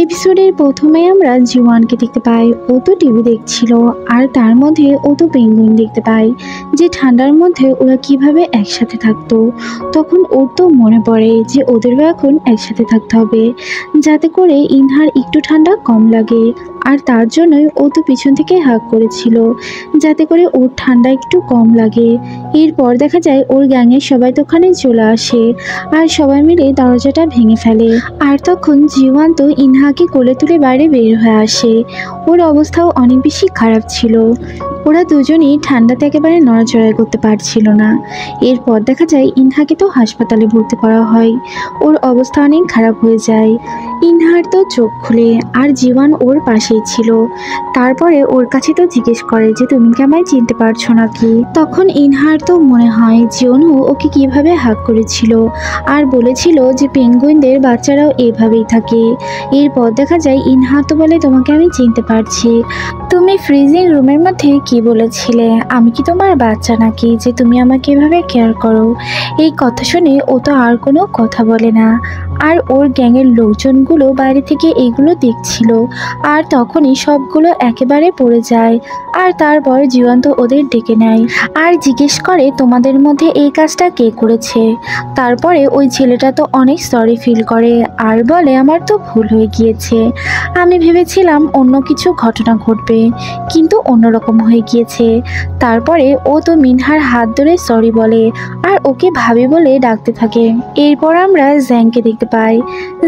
এপিসোডের প্রথমে আমরা জিওয়ানকে দেখতে পাই। ও তো টিভি দেখছিল, আর তার মধ্যে ও তো পেঙ্গুইন দেখতে পায় যে ঠান্ডার মধ্যে ওরা কিভাবে একসাথে থাকতো। তখন ওর তো মনে পড়ে যে ওদেরও এখন একসাথে থাকতে হবে, যাতে করে ইনহার একটু ঠান্ডা কম লাগে। আর তার জন্যই ও তো পিছন থেকে হাঁক করেছিল, যাতে করে ওর ঠান্ডা একটু কম লাগে। এরপর দেখা যায় ওর গ্যাংয়ের সবাই তো ওখানে চলে আসে, আর সবাই মিলে দরজাটা ভেঙে ফেলে। আর তখন জিওয়ান তো ইনহাকে কোলে তুলে বাইরে বের হয়ে আসে। ওর অবস্থাও অনেক বেশি খারাপ ছিল। ওরা দুজনেই ঠান্ডাতে একেবারে নড়াচড়া করতে পারছিল না। এরপর দেখা যায় ইনহাকে তো হাসপাতালে ভর্তি করা হয়। ওর অবস্থা অনেক খারাপ হয়ে যায়। ইনহার তো চোখ খুলে, আর জীবন ওর পাশেই ছিল। তারপরে ওর কাছে তো জিজ্ঞেস করে যে তুমি কি আমায় চিনতে পারছো নাকি। তখন ইনহার তো মনে হয় জিওনু ওকে কিভাবে হাক করেছিল, আর বলেছিল যে পেঙ্গুইনদের বাচ্চারাও এভাবেই থাকে। এরপর দেখা যায় ইনহা তো বলে তোমাকে আমি চিনতে পারছি, তুমি ফ্রিজিং রুমের মধ্যে কি বলেছিলে, আমি কি তোমার বাচ্চা নাকি যে তুমি আমাকে এভাবে কেয়ার করো। এই কথা শুনে ও তো আর কোনো কথা বলে না। আর ওর গ্যাংয়ের লোকজনগুলো বাইরে থেকে এগুলো দেখছিল, আর তখনই সবগুলো একেবারে পড়ে যায়। আর তারপর জীবন্ত ওদের ডেকে নেয় আর জিজ্ঞেস করে তোমাদের মধ্যে এই কাজটা কে করেছে। তারপরে ওই ছেলেটা তো অনেক সরি ফিল করে, আর বলে আমার তো ভুল হয়ে গিয়েছে, আমি ভেবেছিলাম অন্য কিছু ঘটনা ঘটবে, কিন্তু অন্যরকম হয়ে গিয়েছে। তারপরে ও তো মিনহার হাত ধরে সরি বলে, আর ওকে ভাবি বলে ডাকতে থাকে। এরপর আমরা জ্যাংকে দেখতে পাই।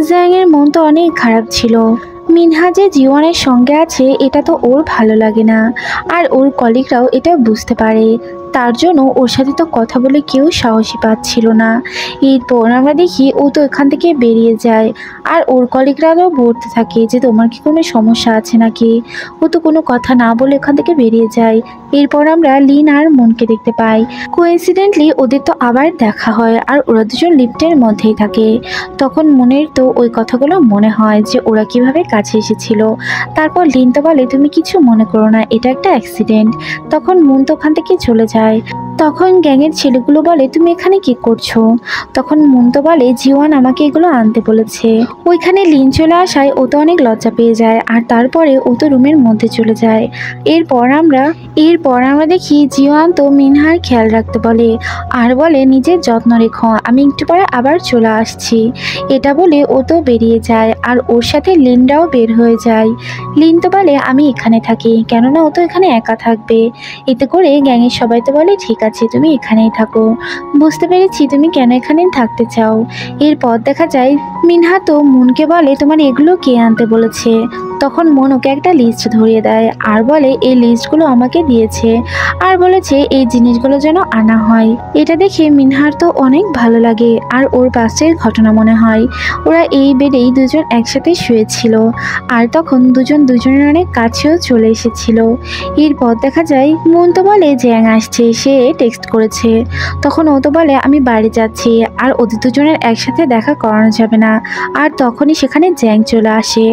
জ্যাংয়ের মন তো অনেক খারাপ ছিল। মিনহা যে জীবনের সঙ্গে আছে এটা তো ওর ভালো লাগে না, আর ওর কলিগরাও এটা বুঝতে পারে। তার জন্য ওর সাথে তো কথা বলে কেউ সাহসী পাচ্ছিল না। এরপর আমরা দেখি ও তো এখান থেকে বেরিয়ে যায়, আর ওর কলিগরাও বলতে থাকে যে তোমার কি কোনো সমস্যা আছে নাকি। ও তো কোনো কথা না বলে এখান থেকে বেরিয়ে যায়। এরপর আমরা লিন আর মনকে দেখতে পাই। কোইন্সিডেন্টলি ওদের তো আবার দেখা হয়, আর ওরা দুজন লিফটের মধ্যেই থাকে। তখন মনের তো ওই কথাগুলো মনে হয় যে ওরা কিভাবে কাছে এসেছিল। তারপর লিন তো বলে তুমি কিছু মনে করো না, এটা একটা অ্যাক্সিডেন্ট। তখন মন তো ওখান থেকে চলে যায়। তখন গ্যাংয়ের ছেলেগুলো বলে তুমি এখানে কি করছো। তখন মন তো বলে জিওয়ান আমাকে এগুলো আনতে বলেছে। ওইখানে লিন চলে আসায় ও তো অনেক লজ্জা পেয়ে যায়, আর তারপরে ও তো রুমের মধ্যে চলে যায়। এরপর আমরা দেখি জিওয়ান তো মিনহার খেয়াল রাখতে বলে, আর বলে নিজের যত্ন রেখো, আমি একটু পরে আবার চলে আসছি। এটা বলে ও তো বেরিয়ে যায়, আর ওর সাথে লিনরাও বের হয়ে যায়। লিন তো বলে আমি এখানে থাকি, কেননা ও তো এখানে একা থাকবে। এতে করে গ্যাংয়ের সবাই তো বলে ঠিক আছে তুমি এখানেই থাকো, বুঝতে পেরেছি তুমি কেন এখানে থাকতে চাও। এরপর দেখা যায় মিনহা তো মনকে বলে তোমার এগুলো কে আনতে বলেছে। তখন মন ওকে একটা লিস্ট ধরিয়ে দেয়, আর বলে এই লিস্টগুলো আমাকে দিয়েছে, আর বলেছে এই জিনিসগুলো যেন আনা হয়। এটা দেখে মিনহার তো অনেক ভালো লাগে, আর ওর পাশের ঘটনা মনে হয়। ওরা এই বেডেই দুজন একসাথে শুয়েছিল, আর তখন দুজন দুজনের অনেক কাছেও চলে এসেছিল। এরপর দেখা যায় মন তো বলে জ্যাং আসছে, সে টেক্সট করেছে। তখন ও তো বলে আমি বাড়ি যাচ্ছি, আর ওদের দুজনের একসাথে দেখা করানো যাবে না। আর তখনই সেখানে জ্যাং চলে আসে,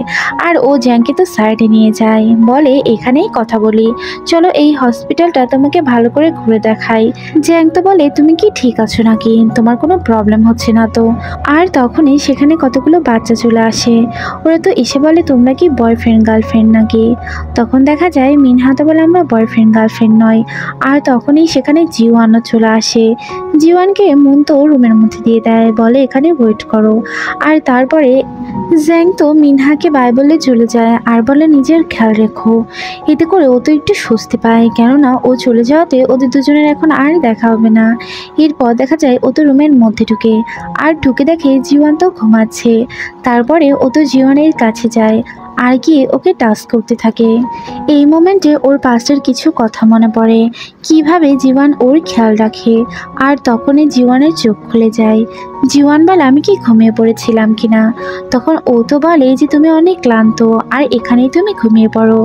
আর ও জ্যাংকে তো সাইডে নিয়ে যায়, বলে এখানেই কথা বলি, চলো এই হসপিটালটা তোমাকে ভালো করে ঘুরে দেখাই। জ্যাং তো বলে তুমি কি ঠিক আছো নাকি, তোমার কোনো প্রবলেম হচ্ছে না তো। আর তখনই সেখানে কতগুলো বাচ্চা চলে আসে। ওরা তো এসে বলে তোমরা কি বয়ফ্রেন্ড গার্লফ্রেন্ড নাকি। তখন দেখা যায় মিনহা তো বলে আমরা বয়ফ্রেন্ড গার্লফ্রেন্ড নয়। আর তখনই সেখানে জিওয়ানও চলে আসে। জিওয়ানকে মন তো রুমের মধ্যে দিয়ে দেয়, বলে এখানে ওয়েট করো। আর তারপরে জ্যাং তো মিনহাকে বাই বলে চলে যায়, আর বলে নিজের খেয়াল রেখো। এতে করে ও তো একটু স্বস্তি পায়, কেননা ও চলে যাওয়াতে ওদের দুজনের এখন আর দেখা হবে না। এরপর দেখা যায় ও তো রুমের মধ্যে ঢুকে, আর ঢুকে দেখে জীবন তো ঘুমাচ্ছে। তারপরে ও তো জীবনের কাছে যায়, আর গিয়ে ওকে টাচ করতে থাকে। এই মোমেন্টে ওর পাস্টের কিছু কথা মনে পড়ে, কিভাবে জীবন ওর খেয়াল রাখে। আর তখনই জীবনের চোখ খুলে যায়। জীবন বলে আমি কি ঘুমিয়ে পড়েছিলাম কিনা। তখন ও তো বলে যে তুমি অনেক ক্লান্ত, আর এখানেই তুমি ঘুমিয়ে পড়ো।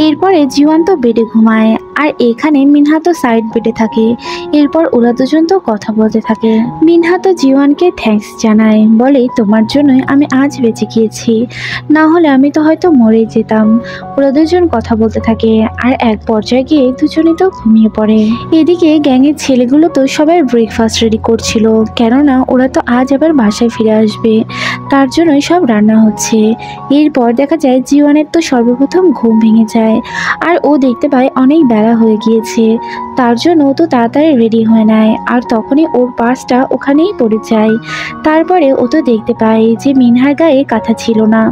এরপরে জীবন তো বেডে ঘুমায় আর এখানে মিনহা তো সাইড বেডে থাকে। এরপর ওরা দুজন তো কথা বলতে থাকে। মিনহা তো জীবনকে থ্যাঙ্কস জানায়, বলে তোমার জন্যই আমি আজ বেঁচে গিয়েছি, না হলে আমি তো হয়তো মরে যেতাম। ওরা দুজন কথা বলতে থাকে আর এক পর্যায়ে গিয়ে দুজনেই তো ঘুমিয়ে পড়ে। এদিকে গ্যাংয়ের ছেলেগুলো তো সবাই ব্রেকফাস্ট রেডি করছিল, কেননা ওরা তো আজ আবার বাসায় ফিরে আসবে, তার জন্যই সব রান্না হচ্ছে। এরপর দেখা যায় জীবনের তো সর্বপ্রথম ঘুম ভেঙে যায় আর ও দেখতে পায় অনেক বেলা হয়ে গিয়েছে, তার জন্য ও তো তাড়াতাড়ি রেডি হয়ে নেয় আর তখনই ওর পার্সটা ওখানেই পড়ে যায়। তারপরে ও তো দেখতে পায় যে মিনহার গায়ে কাঁথা ছিল না,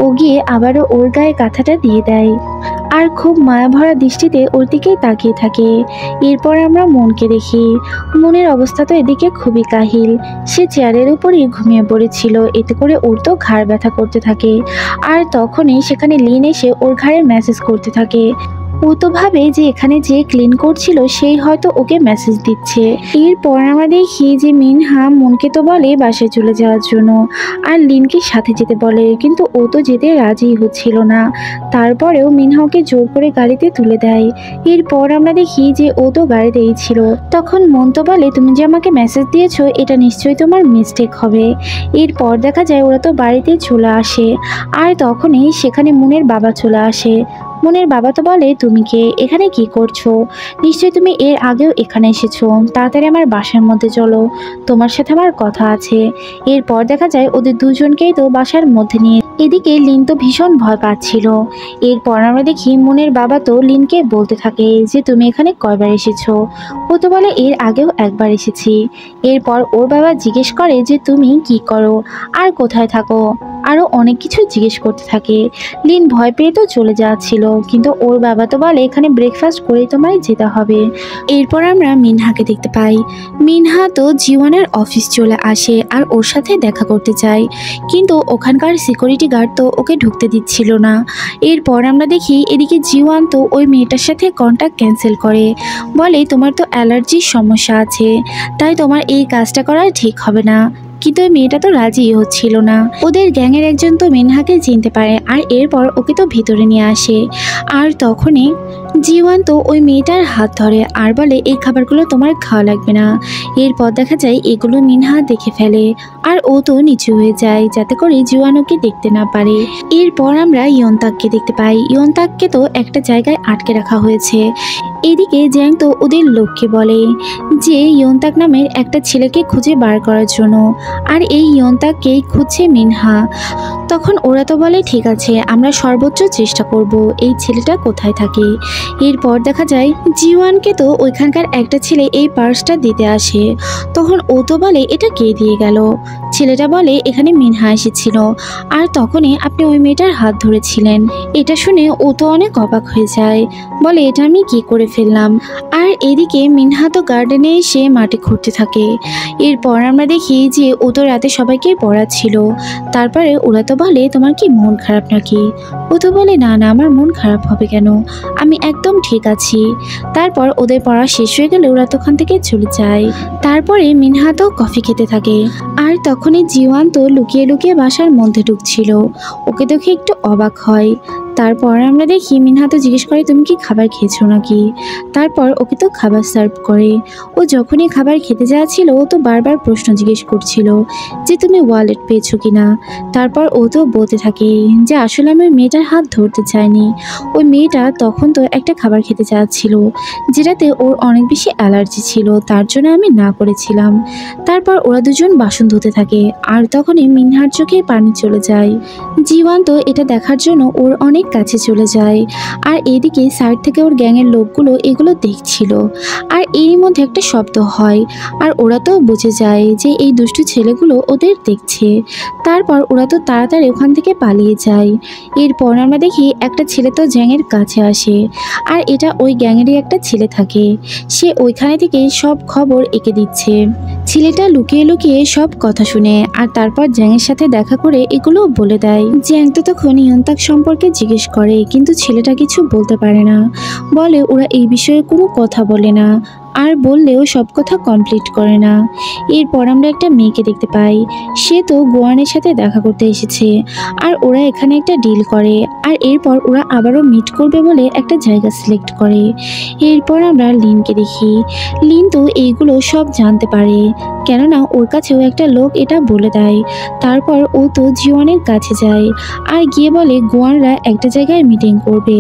ও গিয়ে আবারও ওর গায়ে কাঁথাটা দিয়ে দেয় আর খুব মায়াভরা দৃষ্টিতে ওর দিকেই তাকিয়ে থাকে। এরপর আমরা মনকে দেখি। মনের অবস্থা তো এদিকে খুবই কাহিল, সে চেয়ারের উপরই ঘুমিয়ে পড়েছিল, এতে করে ওর তো ঘাড় ব্যথা করতে থাকে। আর তখনই সেখানে লিন এসে ওর ঘাড়ে মেসেজ করতে থাকে। ও তো ভাবে যে এখানে যে ক্লিন করছিল সেই হয়তো ওকে মেসেজ দিচ্ছে। এরপর আমরা দেখি যে মিনহা মনকে তো বলে বাসায় চলে যাওয়ার জন্য আর লিনকে সাথে যেতে বলে, কিন্তু ও তো যেতে রাজি হচ্ছিল না। তারপরেও মিনহা ওকে জোর করে গাড়িতে তুলে দেয়। এরপর আমরা দেখি যে ও তো গাড়িতেই ছিল। তখন মন তো বলে তুমি যে আমাকে মেসেজ দিয়েছো এটা নিশ্চয়ই তোমার মিস্টেক হবে। এরপর দেখা যায় ওরা তো বাড়িতে চলে আসে আর তখনই সেখানে মনের বাবা চলে আসে। মনের বাবা তো বলে তুমি কে, এখানে কি করছো, নিশ্চয়ই তুমি এর আগেও এখানে এসেছো, তাড়াতাড়ি আমার বাসার মধ্যে চলো, তোমার সাথে আমার কথা আছে। এরপর দেখা যায় ওদের দুজনকেই তো বাসার মধ্যে নিয়ে। এদিকে লিন তো ভীষণ ভয় পাচ্ছিল। এরপর আমরা দেখি মনের বাবা তো লিনকে বলতে থাকে যে তুমি এখানে কয়বার এসেছো। ও তো বলে এর আগেও একবার এসেছি। এরপর ওর বাবা জিজ্ঞেস করে যে তুমি কি করো আর কোথায় থাকো, আরো অনেক কিছু জিজ্ঞেস করতে থাকে। লিন ভয় পেয়ে তো চলে যাচ্ছিল, কিন্তু ওর বাবা তো বলে এখানে ব্রেকফাস্ট করেই তোমায় যেতে হবে। এরপর আমরা মিনহাকে দেখতে পাই। মিনহা তো জীবনের অফিস চলে আসে আর ওর সাথে দেখা করতে চায়, কিন্তু ওখানকার সিকিউরিটি গার্ড তো ওকে ঢুকতে দিচ্ছিল না। এরপর আমরা দেখি এদিকে জীবন তো ওই মেয়েটার সাথে কন্ট্যাক্ট ক্যান্সেল করে, বলে তোমার তো অ্যালার্জির সমস্যা আছে, তাই তোমার এই কাজটা করা ঠিক হবে না। কিন্তু ওই মেয়েটা তো রাজি হচ্ছিল না। ওদের গ্যাংয়ের একজন তো মিনহাকে চিনতে পারে আর এরপর ওকে তো ভিতরে নিয়ে আসে। আর তখনই জীবন তো ওই মেয়েটার হাত ধরে আর বলে এই খাবারগুলো তোমার খাওয়া লাগবে না। এরপর দেখা যায় এগুলো মিনহা দেখে ফেলে আর ও তো নিচু হয়ে যায় যাতে করে জীবন ওকে দেখতে না পারে। এরপর আমরা ইয়ন্তাককে দেখতে পাই। ইয়ন্তাককে তো একটা জায়গায় আটকে রাখা হয়েছে। এদিকে জ্যাং তো ওদের লোককে বলে যে ইয়ন্তাক নামের একটা ছেলেকে খুঁজে বার করার জন্য, আর এই ইয়ন্তাককেই খুঁজছে মিনহা। তখন ওরা তো বলে ঠিক আছে আমরা সর্বোচ্চ চেষ্টা করব এই ছেলেটা কোথায় থাকে। এরপর দেখা যায় জিওয়ানকে তো ওইখানকার একটা ছেলে এই পার্সটা দিতে আসে। তখন ও তো বলে এটা কে দিয়ে গেল। ছেলেটা বলে এখানে মিনহা এসেছিল আর তখনই আপনি ওই মেয়েটার হাত ধরেছিলেন। এটা শুনে ও তো অনেক অবাক হয়ে যায়, বলে এটা আমি কি করে ফেললাম। আর এদিকে মিনহা তো গার্ডেনে এসে মাটি খুঁড়তে থাকে। এরপর আমরা দেখি যে ও তো রাতে সবাইকে পড়াচ্ছিল। তারপরে ওরা তো বলে তোমার কি মন খারাপ নাকি। ও তো বলে না না আমার মন খারাপ হবে কেন, আমি একদম ঠিক আছি। তারপর ওদের পড়া শেষ হয়ে গেলে ওরা তখন থেকে চলে যায়। তারপরে মিনহা তো কফি খেতে থাকে আর তখনই জিওয়ান তো লুকিয়ে লুকিয়ে বাসার মধ্যে ঢুকছিল। ওকে দেখে একটু অবাক হয়। তারপর আমরা দেখি মিনহা তো জিজ্ঞেস করে তুমি কি খাবার খেয়েছো নাকি। তারপর ওকে তো খাবার সার্ভ করে। ও যখনই খাবার খেতে যাচ্ছিল ও তো বারবার প্রশ্ন জিজ্ঞেস করছিল যে তুমি ওয়ালেট পেয়েছো কিনা। তারপর ও তো বলতে থাকে যে আসলে আমি ওই মেয়েটার হাত ধরতে চাইনি, ওই মেয়েটা তখন তো একটা খাবার খেতে চাচ্ছিল যেটাতে ওর অনেক বেশি অ্যালার্জি ছিল, তার জন্য আমি না করেছিলাম। তারপর ওরা দুজন বাসন ধুতে থাকে আর তখনই মিনহার চোখে পানি চলে যায়। জীবন তো এটা দেখার জন্য ওর অনেক কাছে চলে যায় আর এদিকে সাইড থেকে ওর গ্যাংয়ের লোকগুলো এগুলো দেখছিল। আর এরই মধ্যে একটা শব্দ হয় আর ওরা তো বুঝে যায় যে এই দুষ্টু ছেলেগুলো ওদের দেখছে। তারপর ওরা তো তাড়াতাড়ি ওখান থেকে পালিয়ে যায়। এরপর আমরা দেখি একটা ছেলে তো জ্যাংয়ের কাছে আসে আর এটা ওই গ্যাংয়েরই একটা ছেলে থাকে। সে ওইখানে থেকে সব খবর এঁকে দিচ্ছে। ছেলেটা লুকিয়ে লুকিয়ে সব কথা শুনে আর তারপর জ্যাংয়ের সাথে দেখা করে এগুলো বলে দেয়। জ্যাং তো তখন ইয়ন্তাক সম্পর্কে জিজ্ঞেস করে কিন্তু ছেলেটা কিছু বলতে পারে না, বলে ওরা এই বিষয়ে কোনো কথা বলে না। আর বললেও সব কথা কমপ্লিট করে না। এরপর আমরা একটা মেয়েকে দেখতে পাই, সে তো গোয়ানের সাথে দেখা করতে এসেছে আর ওরা এখানে একটা ডিল করে আর এরপর ওরা আবারও মিট করবে বলে একটা জায়গা সিলেক্ট করে। এরপর আমরা লিনকে দেখি, লিন তো এইগুলো সব জানতে পারে, কেননা ওর কাছেও একটা লোক এটা বলে দেয়। তারপর ও তো জিওয়ানের কাছে যায় আর গিয়ে বলে গোয়ানরা একটা জায়গায় মিটিং করবে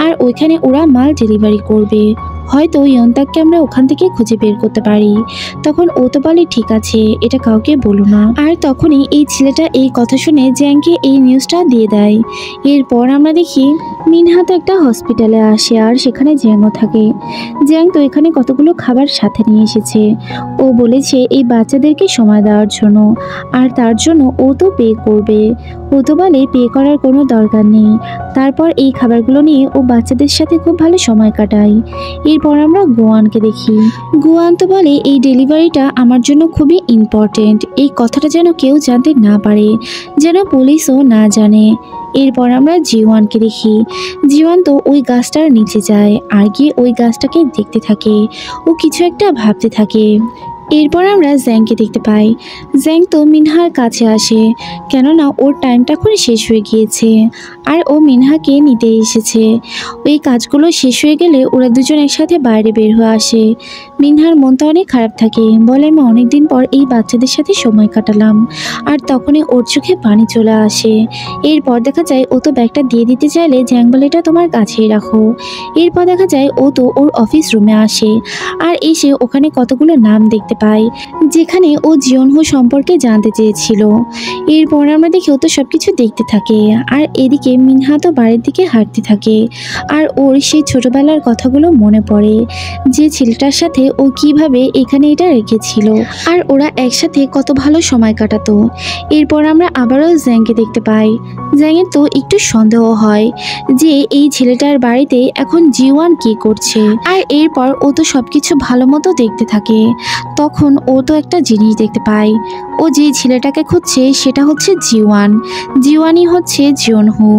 আর ওইখানে ওরা মাল ডেলিভারি করবে, হয়তো ইয়ন্তাককে আমরা ওখান থেকে খুঁজে বের করতে পারি। তখন ও তো বলে ঠিক আছে, এটা কাউকে বলো না। আর তখনই এই ছেলেটা এই কথা শুনে জ্যাংকে এই নিউজটা দিয়ে দেয়। এরপর আমরা দেখি মিনহা তো একটা হসপিটালে আসে আর সেখানে জ্যাংও থাকে। জ্যাং তো এখানে কতগুলো খাবার সাথে নিয়ে এসেছে, ও বলেছে এই বাচ্চাদেরকে সময় দেওয়ার জন্য, আর তার জন্য ও তো পে করবে। ও তো বলে পে করার কোনো দরকার নেই। তারপর এই খাবারগুলো নিয়ে ও বাচ্চাদের সাথে খুব ভালো সময় কাটায়। এরপর আমরা গোয়ানকে দেখি, গোয়ান তো বলে এই ডেলিভারিটা আমার জন্য খুবই ইম্পর্টেন্ট, এই কথাটা যেন কেউ জানতে না পারে, যেন পুলিশও না জানে। এরপর আমরা জিওয়ানকে দেখি, জিওয়ান তো ওই গাছটার নিচে যায় আর গিয়ে ওই গাছটাকে দেখতে থাকে, ও কিছু একটা ভাবতে থাকে। এরপর আমরা জ্যাংকে দেখতে পাই, জ্যাং তো মিনহার কাছে আসে, কেননা ওর টাইমটা এখন শেষ হয়ে গিয়েছে আর ও মিনহাকে নিতে এসেছে। ওই কাজগুলো শেষ হয়ে গেলে ওরা দুজন একসাথে বাইরে বের হয়ে আসে। মিনহার মনটা অনেক খারাপ থাকে, বলে আমি অনেকদিন পর এই বাচ্চাদের সাথে সময় কাটালাম, আর তখনই ওর চোখে পানি চলে আসে। এরপর দেখা যায় ও তো ব্যাগটা দিয়ে দিতে চাইলে জ্যাং বলে এটা তোমার কাছেই রাখো। এরপর দেখা যায় ও তো ওর অফিস রুমে আসে আর এসে ওখানে কতগুলো নাম দেখতে পায়, যেখানে ও জিওনহো সম্পর্কে জানতে চেয়েছিল। এরপর আমরা দেখি ও তো সবকিছু দেখতে থাকে আর এদিকে মিনহা তো বাড়ির দিকে হাঁটতে থাকে আর ওর সেই ছোটবেলার কথাগুলো মনে পড়ে, যে ছেলেটার সাথে ও কিভাবে এখানে এটা রেখেছিল আর ওরা একসাথে কত ভালো সময় কাটাতো। এরপর আমরা আবারও জ্যাংকে দেখতে পাই, জ্যাংয়ের তো একটু সন্দেহ হয় যে এই ছেলেটার বাড়িতে এখন জিওয়ান কি করছে। আর এরপর ও তো সবকিছু ভালো মতো দেখতে থাকে। তখন ও তো একটা জিনিস দেখতে পায়, ও যে ছেলেটাকে খুঁজছে সেটা হচ্ছে জিওয়ান, জিওয়ানই হচ্ছে জিওনহো।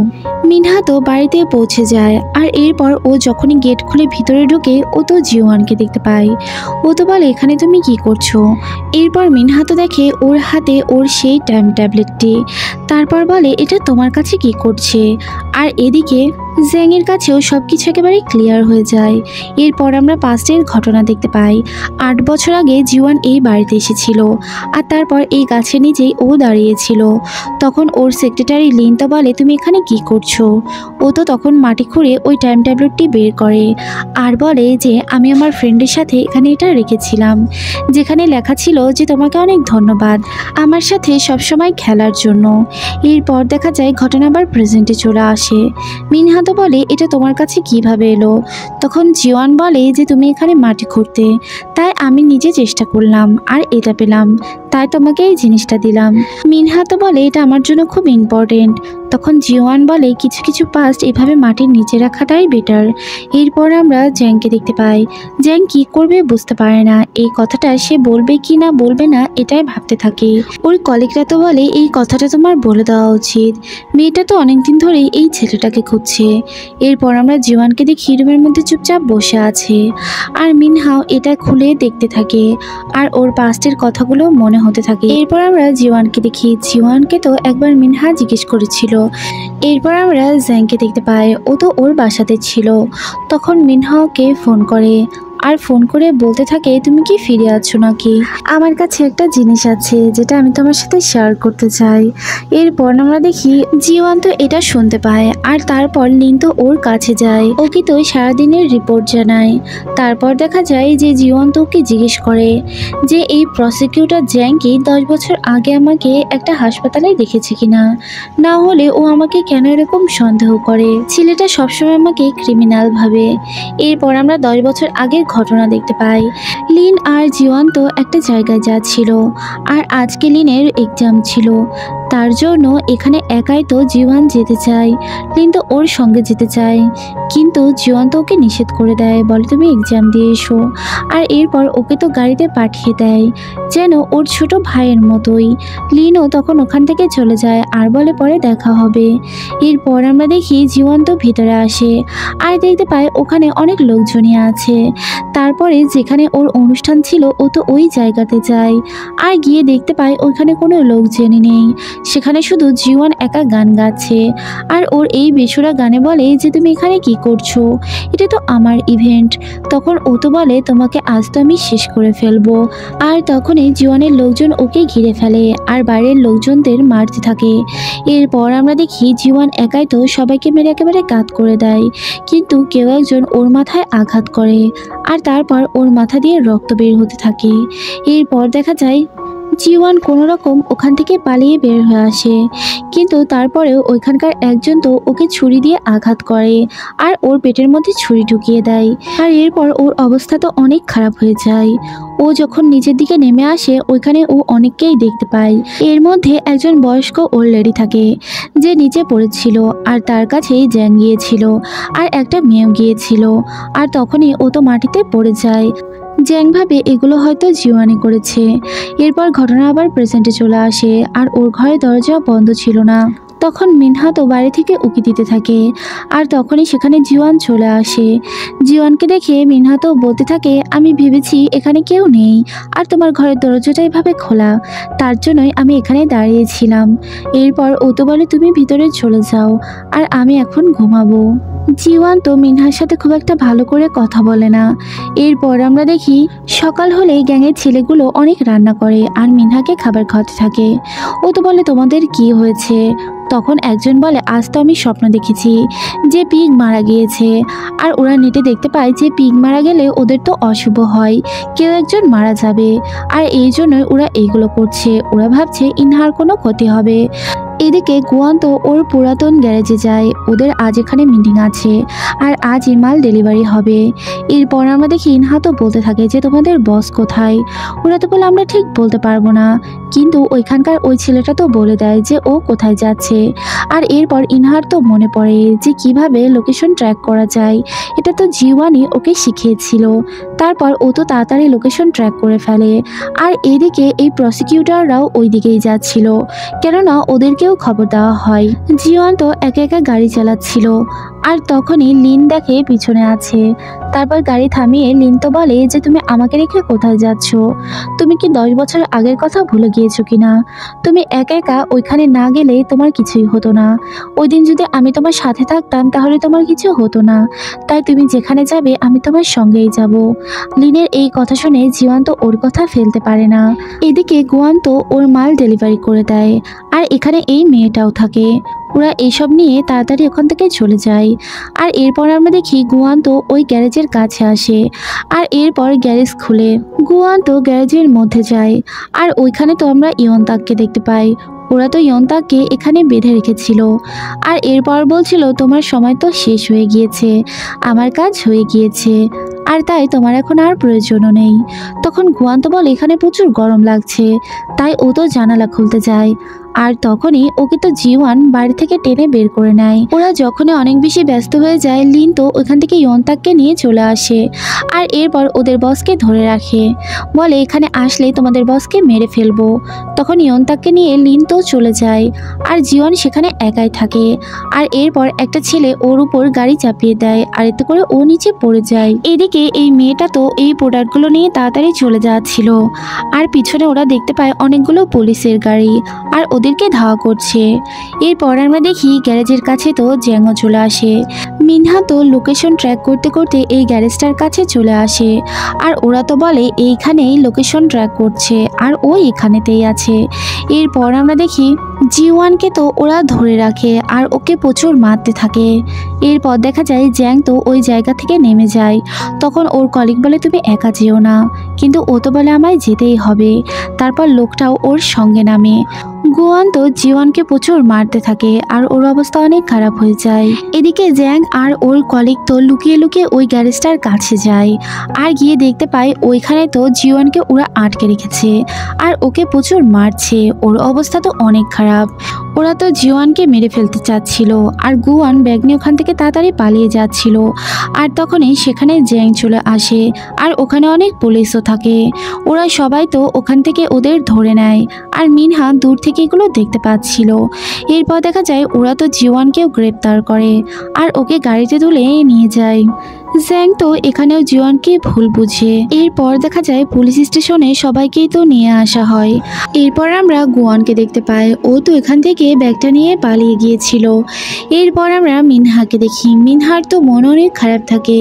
মিনহা তো বাড়িতে পৌঁছে যায় আর এরপর ও যখনই গেট খুলে ভিতরে ঢুকে ও তো জিওয়ানকে দেখতে পায়। ও তো বলে এখানে তুমি কি করছো। এরপর মিনহা তো দেখে ওর হাতে ওর সেই টাইম ট্যাবলেটটি, তারপর বলে এটা তোমার কাছে কি করছে। আর এদিকে জ্যাংয়ের কাছেও সব কিছু একেবারে ক্লিয়ার হয়ে যায়। এরপর আমরা পাস্টের ঘটনা দেখতে পাই, 8 বছর আগে জিওয়ান এই বাড়িতে এসেছিল আর তারপর এই গাছের নিচেই ও দাঁড়িয়েছিল। তখন ওর সেক্রেটারি লিন তো বলে তুমি এখানে কি করছো। ও তো তখন মাটি খুঁড়ে ওই টাইম ট্যাবলেটটি বের করে আর বলে যে আমি আমার ফ্রেন্ডের সাথে এখানে এটা রেখেছিলাম, যেখানে লেখা ছিল যে তোমাকে অনেক ধন্যবাদ আমার সাথে সবসময় খেলার জন্য। এরপর দেখা যায় ঘটনা আবার প্রেজেন্টে চলে আসে। মিনহা তো বলে এটা তোমার কাছে কিভাবে এলো। তখন জিওয়ান বলে যে তুমি এখানে মাটি খুঁড়তে, তাই আমি নিজে চেষ্টা করলাম আর এটা পেলাম, তাই তোমাকে এই জিনিসটা দিলাম। মিনহা তো বলে এটা আমার জন্য খুব ইম্পর্টেন্ট। তখন জিওয়ান বলে কিছু কিছু পাস্ট এভাবে মাটির নিচে রাখাটাই বেটার। এরপর আমরা জ্যাংকে দেখতে পাই, জ্যাং কি করবে বুঝতে পারে না, এই কথাটা সে বলবে কি না বলবে না এটাই ভাবতে থাকে। ওর কলিগরা তো বলে এই কথাটা তোমার বলে দেওয়া উচিত, মেয়েটা তো অনেকদিন ধরেই এই ছেলেটাকে খুঁজছে। এরপর আমরা জিওয়ানকে দেখি রুমের মধ্যে চুপচাপ বসে আছে আর মিনহাও এটা খুলে দেখতে থাকে আর ওর পাস্টের কথাগুলো মনে হতে থাকে। এরপর আমরা জিওয়ানকে দেখি, জিওয়ানকে তো একবার মিনহা জিজ্ঞেস করেছিল। এরপর আমরা জ্যাংকে দেখতে পাই, ও তো ওর বাসাতে ছিল। তখন মিনহাওকে ফোন করে আর ফোন করে বলতে থাকে তুমি কি ফিরে আছো নাকি, আমার কাছে একটা জিনিস আছে যেটা আমি তোমার সাথে শেয়ার করতে চাই। এরপর আমরা দেখি জিওয়ান তো এটা শুনতে পায় আর তারপর লিন তো ওর কাছে যায়, ওকে তো সারাদিনের রিপোর্ট জানায়। তারপর দেখা যায় যে জিওয়ান তো ওকে জিজ্ঞেস করে যে এই প্রসিকিউটর জ্যাং কি 10 বছর আগে আমাকে একটা হাসপাতালে দেখেছে কিনা, না হলে ও আমাকে কেন এরকম সন্দেহ করে, ছেলেটা সবসময় আমাকে ক্রিমিনাল ভাবে। এরপর আমরা 10 বছর আগের ঘটনা দেখতে পাই, লিন আর জিওয়ান তো একটা জায়গায় যাচ্ছিল আর আজকে লিনের এক্সাম ছিল, তার জন্য এখানে একাই তো জিওয়ান যেতে চায়। লিন তো ওর সঙ্গে যেতে চায়, কিন্তু জিওয়ান তো ওকে নিষেধ করে দেয়, বলে তুমি এক্সাম দিয়ে এসো। আর এরপর ওকে তো গাড়িতে পাঠিয়ে দেয় যেন ওর ছোট ভাইয়ের মতোই। লিনও তখন ওখান থেকে চলে যায় আর বলে পরে দেখা হবে। এরপর আমরা দেখি জিওয়ান তো ভিতরে আসে আর দেখতে পাই ওখানে অনেক লোকজনই আছে, তারপরে যেখানে ওর অনুষ্ঠান ছিল ও তো ওই জায়গাতে যায় আর গিয়ে দেখতে পায় ওইখানে কোনো লোকজনই নেই, সেখানে শুধু জিওয়ান একা গান গাচ্ছে। আর ওর এই বেসুরা গানে বলে যে তুমি এখানে কি করছো, এটা তো আমার ইভেন্ট। তখন ও তো বলে তোমাকে আজ তো আমি শেষ করে ফেলবো। আর তখনই জিওয়ানের লোকজন ওকে ঘিরে ফেলে আর বাইরের লোকজনদের মারতে থাকে। এরপর আমরা দেখি জিওয়ান একাই তো সবাইকে মেরে একেবারে কাত করে দেয়, কিন্তু কেউ একজন ওর মাথায় আঘাত করে আর তারপর ওর মাথা দিয়ে রক্ত বের হতে থাকে। এরপর দেখা যায় জিওয়ান কোনো রকম ওখান থেকে পালিয়ে বের হয়ে আসে, কিন্তু তারপরেও ওইখানকার একজন তো ওকে ছুরি দিয়ে আঘাত করে আর ওর পেটের মধ্যে ছুরি ঢুকিয়ে দেয়। আর এরপর ওর অবস্থা তো অনেক খারাপ হয়ে যায়। ও যখন নিচের দিকে নেমে আসে ওইখানে ও অনেককেই দেখতে পায়। এর মধ্যে একজন বয়স্ক ওল্ড লেডি থাকে যে নিচে পড়েছিল আর তার কাছেই জ্যাং গিয়েছিল আর একটা মেয়েও গিয়েছিল। আর তখনই ও তো মাটিতে পড়ে যায়। জ্যাং ভাবে এগুলো হয়তো জিওয়ানি করেছে। এরপর ঘটনা আবার প্রেজেন্টে চলে আসে আর ওর ঘরে দরজা বন্ধ ছিল না। তখন মিনহা তো বাড়ি থেকে উকি দিতে থাকে আর তখনই সেখানে জিওয়ান চলে আসে। জিওয়ানকে দেখে মিনহা তো বলতে থাকে আমি ভেবেছি এখানে কেউ নেই আর তোমার ঘরের দরজাটা এভাবে খোলা, তার জন্যই আমি এখানে দাঁড়িয়েছিলাম। এরপর ও তো বলে তুমি ভিতরে চলে যাও আর আমি এখন ঘুমাবো। জিওয়ান তো মিনহার সাথে খুব একটা ভালো করে কথা বলে না। এরপর আমরা দেখি সকাল হলেই গ্যাংয়ের ছেলেগুলো অনেক রান্না করে আর মিনহাকে খাবার খাওয়াতে থাকে। ও তো বলে তোমাদের কি হয়েছে? তখন একজন বলে আজ তো আমি স্বপ্ন দেখেছি যে পিগ মারা গিয়েছে। আর ওরা নেটে দেখতে পায় যে পিগ মারা গেলে ওদের তো অশুভ হয়, কেউ একজন মারা যাবে, আর এই জন্যই ওরা এইগুলো করছে। ওরা ভাবছে ইনহার কোনো ক্ষতি হবে। এদিকে গুয়ান তো ওর পুরাতন গ্যারেজে যায়, ওদের আজ এখানে মিটিং আছে আর আজ মাল ডেলিভারি হবে। এরপর আমরা দেখি ইনহা তো বলতে থাকে যে তোমাদের বস কোথায়? ওরা তো বলে আমরা ঠিক বলতে পারবো না, কিন্তু ওইখানকার ওই ছেলেটা তো বলে দেয় যে ও কোথায় যাচ্ছে। আর এরপর ইনহার তো মনে পড়ে যে কিভাবে লোকেশন ট্র্যাক করা যায়, এটা তো জিওয়ানি ওকে শিখিয়েছিল। তারপর ও তো তাড়াতাড়ি লোকেশন ট্র্যাক করে ফেলে। আর এদিকে এই প্রসিকিউটররাও ওই দিকেই যাচ্ছিল, কেননা ওদেরকেও খবর দেওয়া হয়। জিওয়ান তো একা একা গাড়ি চালাচ্ছিল আর তখনই লিন দেখে পিছনে আছে। তারপর গাড়ি থামিয়ে লিন তো বলে যে তুমি আমাকে রেখে কোথায় যাচ্ছ? তুমি কি 10 বছর আগের কথা ভুলে গিয়েছো কিনা? তুমি একা একা ওইখানে না গেলে তোমার কিছুই হতো না। ওই দিন যদি আমি তোমার সাথে থাকতাম তাহলে তোমার কিছু হতো না, তাই তুমি যেখানে যাবে আমি তোমার সঙ্গেই যাব। লিনের এই কথা শুনে জিওয়ান তো ওর কথা ফেলতে পারে না। এদিকে গুয়ান তো ওর মাল ডেলিভারি করে দেয় আর এখানে এই মেয়েটাও থাকে। ওরা এইসব নিয়ে তাড়াতাড়ি ওখান থেকে চলে যায়। আর এরপর আমরা দেখি গুয়ান তো ওই গ্যারেজের কাছে আসে আর এরপর গ্যারেজ খুলে গুয়ান তো গ্যারেজের মধ্যে যায়। আর ওইখানে তো আমরা ইয়নতাককে দেখতে পাই। ওরা তো ইয়নতাককে এখানে বেঁধে রেখেছিল আর এরপর বলছিল তোমার সময় তো শেষ হয়ে গিয়েছে, আমার কাজ হয়ে গিয়েছে, আর তাই তোমার এখন আর প্রয়োজনও নেই। তখন গুয়ান তো বলে এখানে প্রচুর গরম লাগছে, তাই ও তো জানালা খুলতে যায়। আর তখনই ওকে তো জিওয়ান বাড়ি থেকে টেনে বের করে নেয়। ওরা যখনই অনেক বেশি ব্যস্ত হয়ে যায় লিন তো ওখান থেকে ইয়নতাককে নিয়ে চলে আসে আর এরপর ওদের বসকে ধরে রাখে, বলে এখানে আসলে তোমাদের বসকে মেরে ফেলবো। তখন ইয়নতাককে নিয়ে লিন তো চলে যায় আর জিওয়ান সেখানে একাই থাকে। আর এরপর একটা ছেলে ওর উপর গাড়ি চাপিয়ে দেয় আর এতে করে ও নিচে পড়ে যায়। এদিকে এই মেয়েটা তো এই প্রোডাক্টগুলো নিয়ে তাড়াতাড়ি চলে যাচ্ছিল আর পিছনে ওরা দেখতে পায় অনেকগুলো পুলিশের গাড়ি আর ওদেরকে ধাওয়া করছে। এরপর আমরা দেখি গ্যারেজের কাছে তো জ্যাংও চলে আসে। মিনহা তো লোকেশন ট্র্যাক করতে করতে এই গ্যারেজটার কাছে চলে আসে আর ওরা তো বলে এইখানেই লোকেশন ট্র্যাক করছে আর ও এখানেতেই আছে। এরপর আমরা দেখি জিওয়ানকে তো ওরা ধরে রাখে আর ওকে প্রচুর মারতে থাকে। এরপর দেখা যায় জ্যাং তো ওই জায়গা থেকে নেমে যায়। তখন ওর কলিগ বলে তুমি একা যেও না, কিন্তু ও তো বলে আমায় যেতেই হবে। তারপর লোকটাও ওর সঙ্গে নামে। গুয়ান তো জিওয়ানকে প্রচুর মারতে থাকে আর ওর অবস্থা অনেক খারাপ হয়ে যায়। এদিকে জ্যাং আর ওর কলিগ তো লুকিয়ে লুকিয়ে ওই গ্যারেজটার কাছে যায় আর গিয়ে দেখতে পায় ওইখানে তো জিওয়ানকে ওরা আটকে রেখেছে আর ওকে প্রচুর মারছে। ওর অবস্থা তো অনেক খারাপ। ওরা তো জিওয়ানকে মেরে ফেলতে চাচ্ছিল আর গুয়ান ব্যাগ নিয়ে ওখান থেকে তাড়াতাড়ি পালিয়ে যাচ্ছিল। আর তখনই সেখানে জ্যাং চলে আসে আর ওখানে অনেক পুলিশও থাকে। ওরা সবাই তো ওখান থেকে ওদের ধরে নেয় আর মিনহা দূর থেকে এগুলো দেখতে পাচ্ছিল। এরপর দেখা যায় ওরা তো জিওয়ানকেও গ্রেপ্তার করে আর ওকে গাড়িতে তুলে নিয়ে যায়। জ্যাং তো এখানেও জিওয়ানকে ভুল বুঝে। এরপর দেখা যায় পুলিশ স্টেশনে সবাইকেই তো নিয়ে আসা হয়। এরপর আমরা গুয়ানকে দেখতে পাই, ও তো এখান থেকে ব্যাগটা নিয়ে পালিয়ে গিয়েছিল। এরপর আমরা মিনহাকে দেখি, মিনহার তো মন অনেক খারাপ থাকে,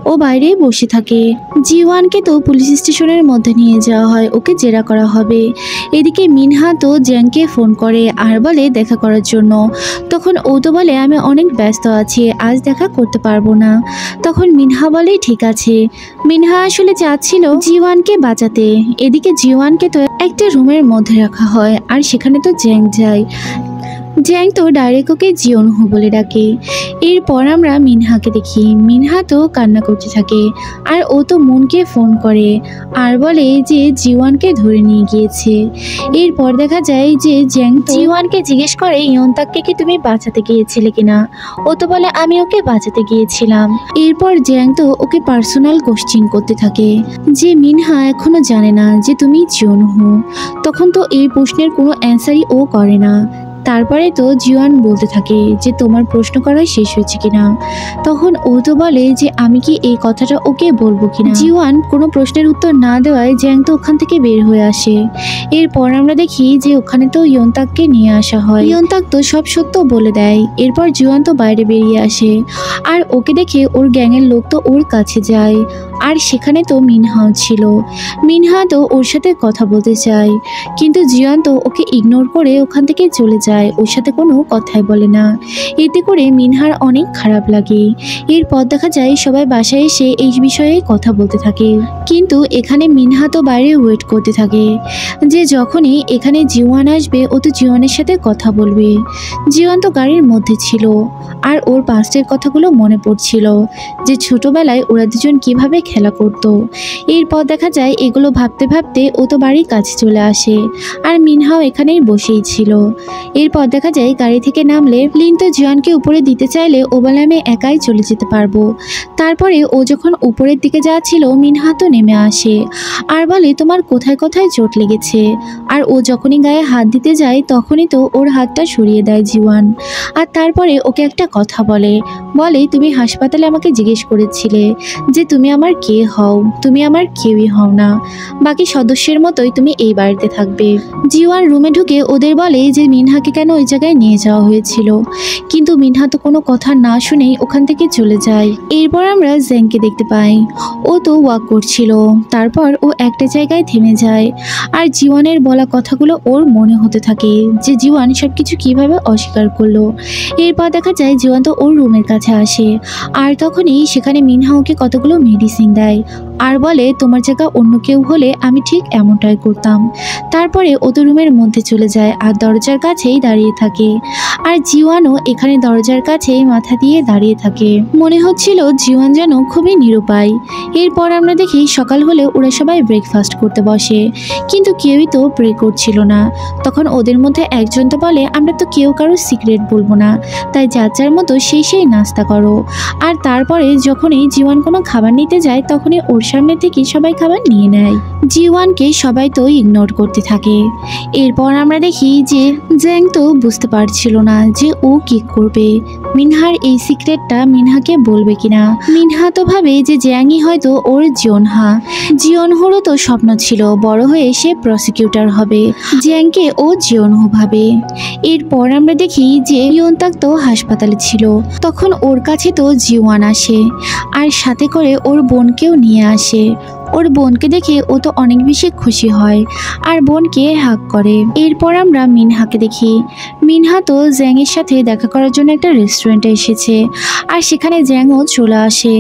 ও বাইরে বসে থাকে। জিওয়ানকে তো পুলিশ স্টেশনের মধ্যে নিয়ে যাওয়া হয়, ওকে জেরা করা হবে। এদিকে মিনহা তো জ্যাংকে ফোন করে আর বলে দেখা করার জন্য। তখন ও তো বলে আমি অনেক ব্যস্ত আছি, আজ দেখা করতে পারবো না। তখন মিনহা বলে ঠিক আছে। মিনহা আসলে চাচ্ছিল জিওয়ানকে বাঁচাতে। এদিকে জিওয়ানকে তো একটা রুমের মধ্যে রাখা হয় আর সেখানে তো জ্যাং যায়। জ্যাং তো ডাইরেক্ট ওকে জিওনহু বলে ডাকে। এরপর আমরা মিনহাকে দেখি, মিনহা তো কান্না করতে থাকে আর ও তো মুনকে ফোন করে আর বলে যে জিওয়ানকে ধরে নিয়ে গিয়েছে। এরপর দেখা যায় যে জ্যাং জিওয়ানকে জিজ্ঞেস করে ইয়নতাককে কি তুমি বাঁচাতে গিয়েছিলে কিনা। ও তো বলে আমি ওকে বাঁচাতে গিয়েছিলাম। এরপর জ্যাং তো ওকে পার্সোনাল কোশ্চেন করতে থাকে যে মিনহা এখনো জানে না যে তুমি জিওনহু। তখন তো এই প্রশ্নের কোনো অ্যান্সারই ও করে না। তারপরে তো জিওয়ান বলতে থাকে যে তোমার প্রশ্ন করা শেষ হয়েছে কিনা। তখন ও তো বলে যে আমি কি এই কথাটা ওকে বলবো কিনা। জিওয়ান কোনো প্রশ্নের উত্তর না দেওয়ায় জ্যাং তো ওখান থেকে বের হয়ে আসে। এরপর আমরা দেখি যে ওখানে তো ইয়নতাককে নিয়ে আসা হয়। ইয়নতাক তো সব সত্য বলে দেয়। এরপর জিওয়ান তো বাইরে বেরিয়ে আসে আর ওকে দেখে ওর গ্যাংয়ের লোক তো ওর কাছে যায় আর সেখানে তো মিনহাও ছিল। মিনহা তো ওর সাথে কথা বলতে চায়, কিন্তু জিওয়ান তো ওকে ইগনোর করে ওখান থেকে চলে যায়, ওর সাথে কোনো কথাই বলে না। এতে করে মিনহার অনেক খারাপ লাগে। এরপর দেখা যায় সবাই বাসায় এসে এই বিষয়ে কথা বলতে থাকে, কিন্তু এখানে মিনহা তো বাইরে ওয়েট করতে থাকে যে যখনই এখানে জিওয়ান আসবে ও তো জিওয়ানের সাথে কথা বলবে। জিওয়ান তো গাড়ির মধ্যে ছিল আর ওর পাস্টের কথাগুলো মনে পড়ছিল যে ছোটবেলায় ওরা দুজন কিভাবে খেলা করত। এরপর দেখা যায় এগুলো ভাবতে ভাবতে ও তো বাড়ির কাছে চলে আসে আর মিনহাও এখানেই বসেই ছিল। এরপর দেখা যায় গাড়ি থেকে নামলে লিন তো জিওয়ানকে উপরে দিতে চাইলে ও বলে আমি একাই চলে যেতে পারবো। তারপরে ও যখন উপরের দিকে যাচ্ছিল মিনহা তো নেমে আসে আর বলে তোমার কোথায় কোথায় চোট লেগেছে। আর ও যখনই গায়ে হাত দিতে যায় তখনই তো ওর হাতটা সরিয়ে দেয় জিওয়ান। আর তারপরে ওকে একটা কথা বলে তুমি হাসপাতালে আমাকে জিজ্ঞেস করেছিলে যে তুমি আমার কে হও, তুমি আমার কেউই হও না, বাকি সদস্যের মতোই তুমি এই বাড়িতে থাকবে। জিওয়ান রুমে ঢুকে ওদের বলে যে মিনহাকে কেন ওই জায়গায় নিয়ে যাওয়া হয়েছিল, কিন্তু মিনহা তো কোনো কথা না শুনেই ওখান থেকে চলে যায়। এরপর আমরা জ্যাংকে দেখতে পাই, ও তো ওয়াক করছিল, তারপর ও একটা জায়গায় থেমে যায় আর জিওয়ানের বলা কথাগুলো ওর মনে হতে থাকে যে জিওয়ান সবকিছু কিভাবে অস্বীকার করলো। এরপর দেখা যায় জিওয়ান তো ওর রুমের কাছে আসে আর তখনই সেখানে মিনহা ওকে কতগুলো মেডিসিন দেয় আর বলে তোমার জায়গা অন্য কেউ হলে আমি ঠিক এমনটাই করতাম। তারপরে ও তো রুমের মধ্যে চলে যায় আর দরজার কাছেই দাঁড়িয়ে থাকে আর জিওয়ানও এখানে দরজার কাছেই মাথা দিয়ে দাঁড়িয়ে থাকে। মনে হচ্ছিল জিওয়ান যেন খুবই নিরুপায়। এরপর আমরা দেখি সকাল হলে ওরা সবাই ব্রেকফাস্ট করতে বসে, কিন্তু কেউই তো প্রে করছিল না। তখন ওদের মধ্যে একজন তো বলে আমরা তো কেউ কারো সিক্রেট বলবো না, তাই যার যার মতো সেই নাস্তা করো। আর তারপরে যখনই জিওয়ান কোনো খাবার নিতে যায় তখনই ওর সামনে থেকে সবাই খাবার নিয়ে নেয়। জিওয়ানকে সবাই তো ইগনোর করতে থাকে। এরপর আমরা দেখি যে জ্যাং তো বুঝতে পারছিল না যে ও কি করবে, মিনহার এই সিক্রেটটা মিনহাকে বলবে কিনা। মিনহা তো ভাবে যে জ্যাংই হয়তো ওর জিওনহুরও তো স্বপ্ন ছিল বড় হয়ে সে প্রসিকিউটর হবে, জ্যাংকে ও জিওনহু ভাবে। এরপর আমরা দেখি যে ইয়নতাক তো হাসপাতালে ছিল, তখন ওর কাছে তো জিওয়ান আসে আর সাথে করে ওর বোনকেও নিয়ে আসে। ওর বোনকে দেখে ও তো অনেক বেশি খুশি হয় আর বোনকে হাগ করে। এরপর আমরা মিনহাকে দেখি, মিনহা তো জ্যাংয়ের সাথে দেখা করার জন্য একটা রেস্টুরেন্টে এসেছে আর সেখানে জ্যাংও চলে আসে।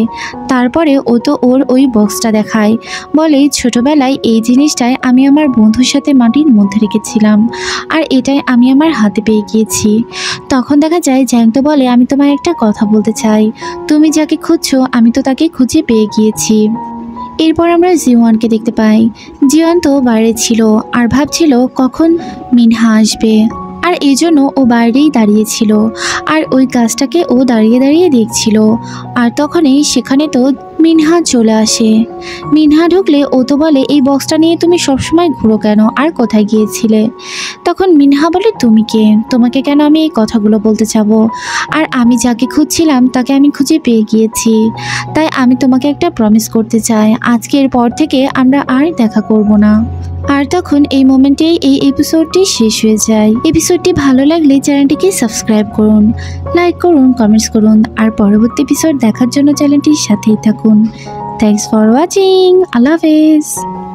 তারপরে ও তো ওর ওই বক্সটা দেখায়, বলে ছোটবেলায় এই জিনিসটাই আমি আমার বন্ধুর সাথে মাটির মধ্যে রেখেছিলাম আর এটাই আমি আমার হাতে পেয়ে গিয়েছি। তখন দেখা যায় জ্যাং তো বলে আমি তোমায় একটা কথা বলতে চাই, তুমি যাকে খুঁজছো আমি তো তাকে খুঁজে পেয়ে গিয়েছি। এরপর আমরা জিওয়ানকে দেখতে পাই, জিওয়ান তো বাইরে ছিল আর ভাবছিল কখন মিনহা আসবে আর এই জন্য ও বাইরেই দাঁড়িয়েছিল আর ওই গাছটাকে ও দাঁড়িয়ে দাঁড়িয়ে দেখছিল। আর তখনই সেখানে তো মিনহা চলে আসে। মিনহা ঢুকলে ও তো বলে, এই বক্সটা নিয়ে তুমি সবসময় ঘুরো কেন, আর কোথায় গিয়েছিলে? তখন মিনহা বলে, তুমি কে? তোমাকে কেন আমি এই কথাগুলো বলতে চাবো? আর আমি যাকে খুঁজছিলাম তাকে আমি খুঁজে পেয়ে গিয়েছি। তাই আমি তোমাকে একটা প্রমিস করতে চাই, আজকের পর থেকে আমরা আর দেখা করব না। আর তখন এই মোমেন্টেই এই এপিসোডটি শেষ হয়ে যায়। এপিসোডটি ভালো লাগলে চ্যানেলটিকে সাবস্ক্রাইব করুন, লাইক করুন, কমেন্টস করুন, আর পরবর্তী এপিসোড দেখার জন্য চ্যানেলটির সাথেই থাকুন। Thanks for watching. আল্লাহ হাফেজ।